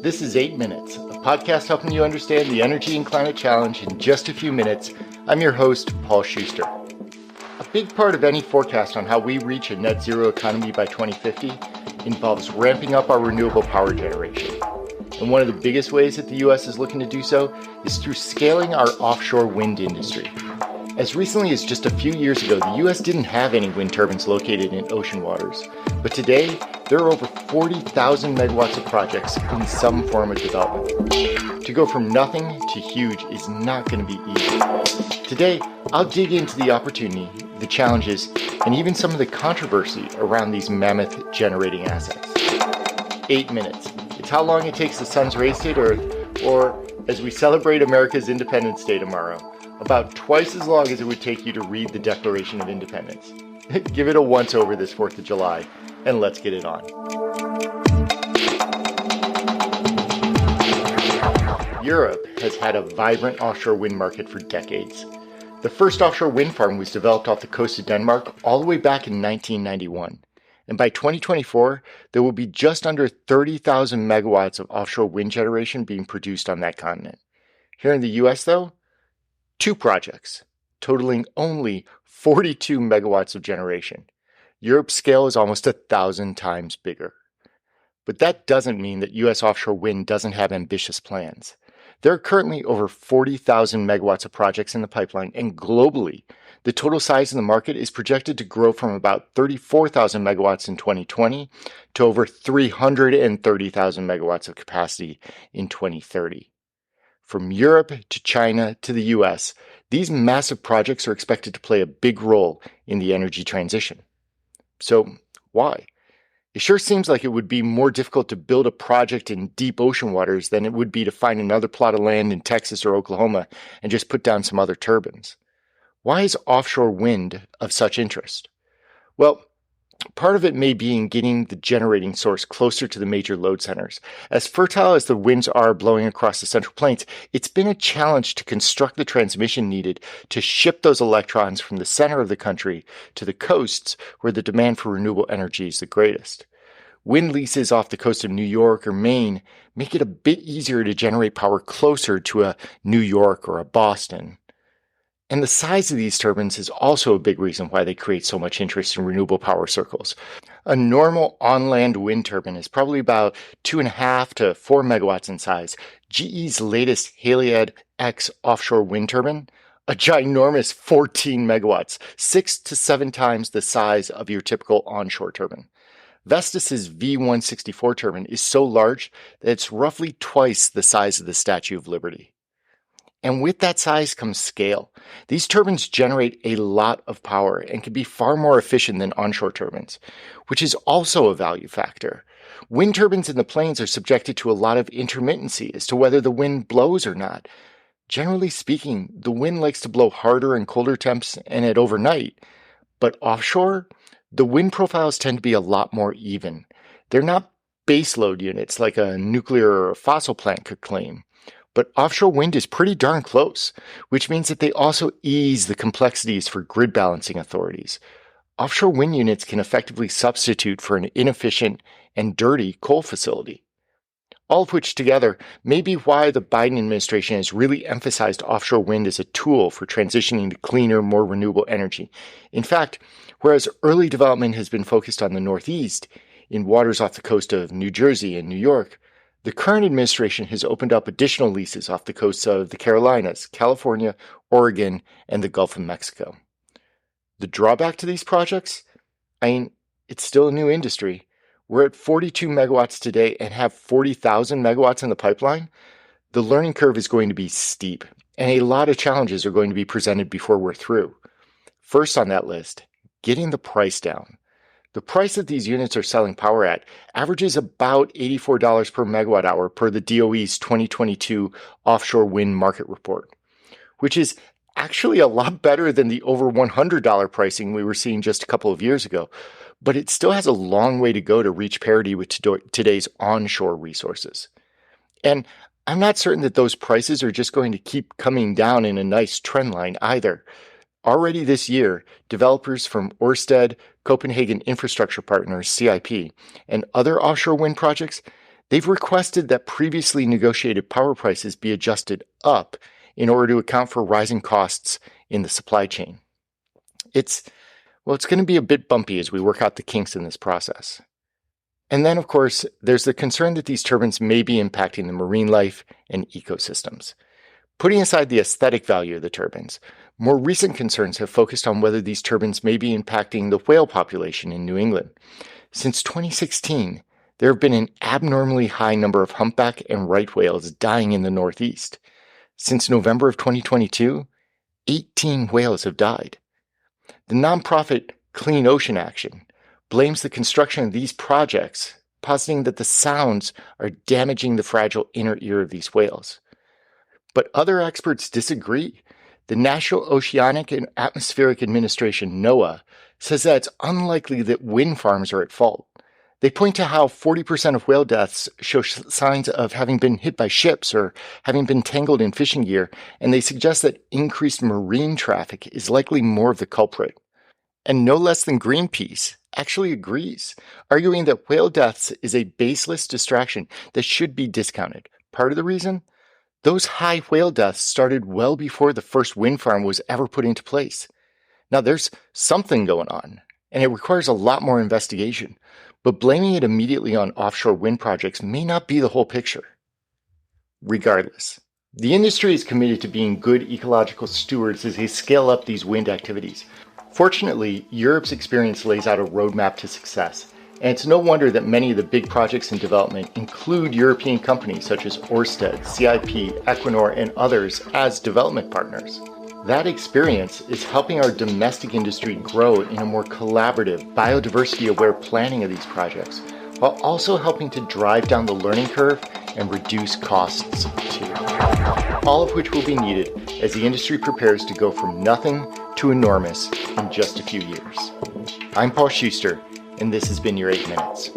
This is 8 Minutes, a podcast helping you understand the energy and climate challenge in just a few minutes. I'm your host, Paul Schuster. A big part of any forecast on how we reach a net zero economy by 2050 involves ramping up our renewable power generation. And one of the biggest ways that the U.S. is looking to do so is through scaling our offshore wind industry. As recently as just a few years ago, the U.S. didn't have any wind turbines located in ocean waters. But today, there are over 40,000 megawatts of projects in some form of development. To go from nothing to huge is not going to be easy. Today, I'll dig into the opportunity, the challenges, and even some of the controversy around these mammoth generating assets. 8 minutes. It's how long it takes the sun's race to hit Earth, or as we celebrate America's Independence Day tomorrow, about twice as long as it would take you to read the Declaration of Independence. Give it a once-over this 4th of July, and let's get it on. Europe has had a vibrant offshore wind market for decades. The first offshore wind farm was developed off the coast of Denmark all the way back in 1991. And by 2024, there will be just under 30,000 megawatts of offshore wind generation being produced on that continent. Here in the US, though, 2 projects, totaling only 42 megawatts of generation. Europe's scale is almost 1,000 times bigger. But that doesn't mean that US offshore wind doesn't have ambitious plans. There are currently over 40,000 megawatts of projects in the pipeline, and globally, the total size of the market is projected to grow from about 34,000 megawatts in 2020 to over 330,000 megawatts of capacity in 2030. From Europe to China to the US, these massive projects are expected to play a big role in the energy transition. So, why? It sure seems like it would be more difficult to build a project in deep ocean waters than it would be to find another plot of land in Texas or Oklahoma and just put down some other turbines. Why is offshore wind of such interest? Well, part of it may be in getting the generating source closer to the major load centers. As fertile as the winds are blowing across the Central Plains, it's been a challenge to construct the transmission needed to ship those electrons from the center of the country to the coasts where the demand for renewable energy is the greatest. Wind leases off the coast of New York or Maine make it a bit easier to generate power closer to a New York or a Boston. And the size of these turbines is also a big reason why they create so much interest in renewable power circles. A normal on-land wind turbine is probably about 2.5 to 4 megawatts in size. GE's latest Haliade X offshore wind turbine, a ginormous 14 megawatts, 6 to 7 times the size of your typical onshore turbine. Vestas' V164 turbine is so large that it's roughly twice the size of the Statue of Liberty. And with that size comes scale. These turbines generate a lot of power and can be far more efficient than onshore turbines, which is also a value factor. Wind turbines in the plains are subjected to a lot of intermittency as to whether the wind blows or not. Generally speaking, the wind likes to blow harder and colder temps and at overnight. But offshore, the wind profiles tend to be a lot more even. They're not baseload units like a nuclear or a fossil plant could claim. But offshore wind is pretty darn close, which means that they also ease the complexities for grid balancing authorities. Offshore wind units can effectively substitute for an inefficient and dirty coal facility. All of which together may be why the Biden administration has really emphasized offshore wind as a tool for transitioning to cleaner, more renewable energy. In fact, whereas early development has been focused on the Northeast, in waters off the coast of New Jersey and New York, the current administration has opened up additional leases off the coasts of the Carolinas, California, Oregon, and the Gulf of Mexico. The drawback to these projects? It's still a new industry. We're at 42 megawatts today and have 40,000 megawatts in the pipeline. The learning curve is going to be steep, and a lot of challenges are going to be presented before we're through. First on that list, getting the price down. The price that these units are selling power at averages about $84 per megawatt hour per the DOE's 2022 offshore wind market report, which is actually a lot better than the over $100 pricing we were seeing just a couple of years ago, but it still has a long way to go to reach parity with today's onshore resources. And I'm not certain that those prices are just going to keep coming down in a nice trend line either. Already this year, developers from Ørsted, Copenhagen Infrastructure Partners, CIP, and other offshore wind projects, they've requested that previously negotiated power prices be adjusted up in order to account for rising costs in the supply chain. It's going to be a bit bumpy as we work out the kinks in this process. And then, of course, there's the concern that these turbines may be impacting the marine life and ecosystems. Putting aside the aesthetic value of the turbines, more recent concerns have focused on whether these turbines may be impacting the whale population in New England. Since 2016, there have been an abnormally high number of humpback and right whales dying in the Northeast. Since November of 2022, 18 whales have died. The nonprofit Clean Ocean Action blames the construction of these projects, positing that the sounds are damaging the fragile inner ear of these whales. But other experts disagree. The National Oceanic and Atmospheric Administration, NOAA, says that it's unlikely that wind farms are at fault. They point to how 40% of whale deaths show signs of having been hit by ships or having been tangled in fishing gear, and they suggest that increased marine traffic is likely more of the culprit. And no less than Greenpeace actually agrees, arguing that whale deaths is a baseless distraction that should be discounted. Part of the reason? Those high whale deaths started well before the first wind farm was ever put into place. Now, there's something going on, and it requires a lot more investigation, but blaming it immediately on offshore wind projects may not be the whole picture. Regardless, the industry is committed to being good ecological stewards as they scale up these wind activities. Fortunately, Europe's experience lays out a roadmap to success, and it's no wonder that many of the big projects in development include European companies such as Ørsted, CIP, Equinor, and others as development partners. That experience is helping our domestic industry grow in a more collaborative, biodiversity-aware planning of these projects, while also helping to drive down the learning curve and reduce costs too. All of which will be needed as the industry prepares to go from nothing to enormous in just a few years. I'm Paul Schuster, and this has been your 8 Minutes.